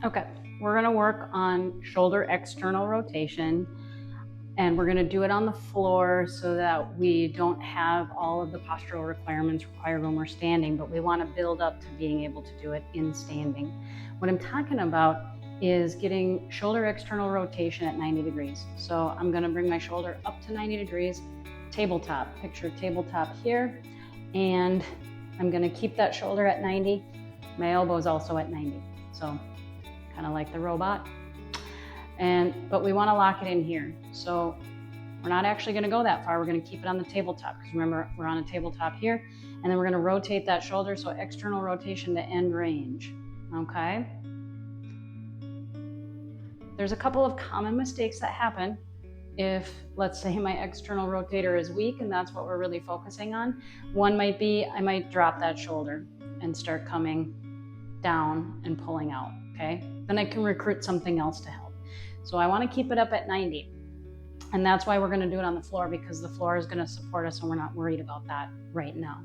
Okay, we're gonna work on shoulder external rotation, and we're gonna do it on the floor so that we don't have all of the postural requirements required when we're standing, but we wanna build up to being able to do it in standing. What I'm talking about is getting shoulder external rotation at 90 degrees. So I'm gonna bring my shoulder up to 90 degrees, tabletop, picture tabletop here, and I'm gonna keep that shoulder at 90. My elbow is also at 90. So kind of like the robot. But we want to lock it in here. So we're not actually going to go that far. We're going to keep it on the tabletop because remember, we're on a tabletop here. And then we're going to rotate that shoulder. So external rotation to end range. Okay. There's a couple of common mistakes that happen if, let's say, my external rotator is weak and that's what we're really focusing on. One might be I might drop that shoulder and start coming down and pulling out. Okay, then I can recruit something else to help. So I want to keep it up at 90. And that's why we're going to do it on the floor, because the floor is going to support us and we're not worried about that right now.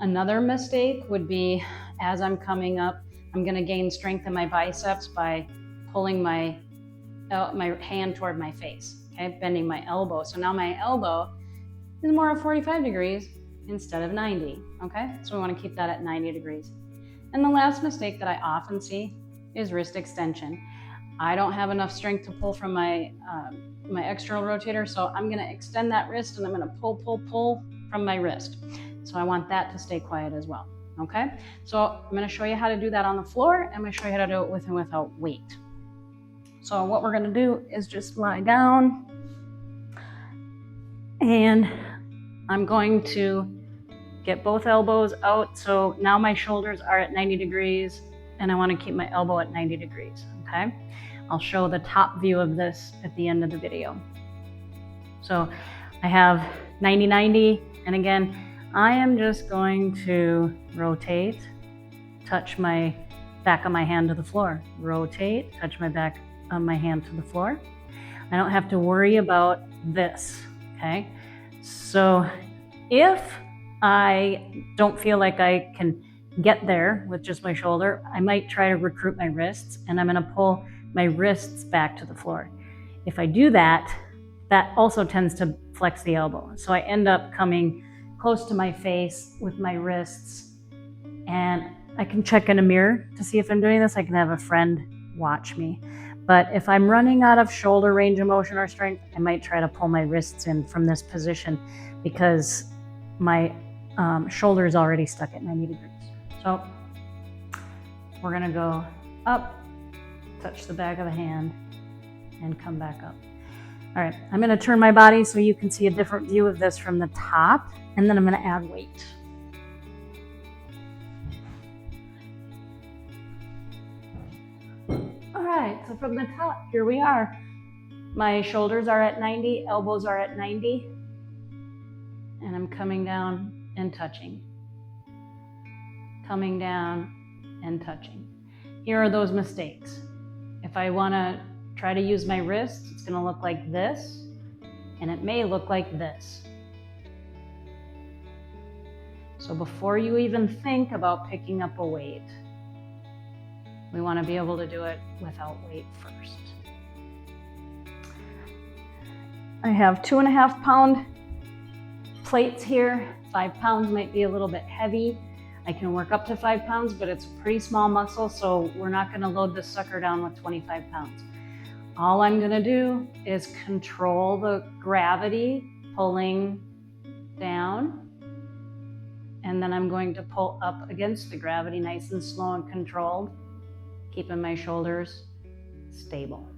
Another mistake would be as I'm coming up, I'm going to gain strength in my biceps by pulling my hand toward my face, okay, bending my elbow. So now my elbow is more at 45 degrees instead of 90, okay? So we want to keep that at 90 degrees. And the last mistake that I often see is wrist extension. I don't have enough strength to pull from my external rotator, so I'm going to extend that wrist and I'm going to pull from my wrist. So I want that to stay quiet as well. Okay, so I'm going to show you how to do that on the floor. I'm going to show you how to do it with and without weight. So what we're going to do is just lie down, and I'm going to get both elbows out. So now my shoulders are at 90 degrees and I want to keep my elbow at 90 degrees, okay? I'll show the top view of this at the end of the video. So I have 90-90, and again, I am just going to rotate, touch my back of my hand to the floor, rotate, touch my back of my hand to the floor. I don't have to worry about this, okay? So if I don't feel like I can get there with just my shoulder, I might try to recruit my wrists, and I'm going to pull my wrists back to the floor. If I do that, that also tends to flex the elbow. So I end up coming close to my face with my wrists, and I can check in a mirror to see if I'm doing this. I can have a friend watch me. But if I'm running out of shoulder range of motion or strength, I might try to pull my wrists in from this position because my shoulder is already stuck at 90 degrees. So we're going to go up, touch the back of the hand, and come back up. All right, I'm going to turn my body so you can see a different view of this from the top, and then I'm going to add weight. All right, so from the top, here we are. My shoulders are at 90, elbows are at 90, and I'm coming down and touching. Coming down and touching. Here are those mistakes. If I want to try to use my wrists, it's going to look like this, and it may look like this. So before you even think about picking up a weight, we want to be able to do it without weight first. I have 2.5 pound plates here. 5 pounds might be a little bit heavy. I can work up to 5 pounds, but it's a pretty small muscle, so we're not going to load this sucker down with 25 pounds. All I'm going to do is control the gravity pulling down, and then I'm going to pull up against the gravity nice and slow and controlled, keeping my shoulders stable.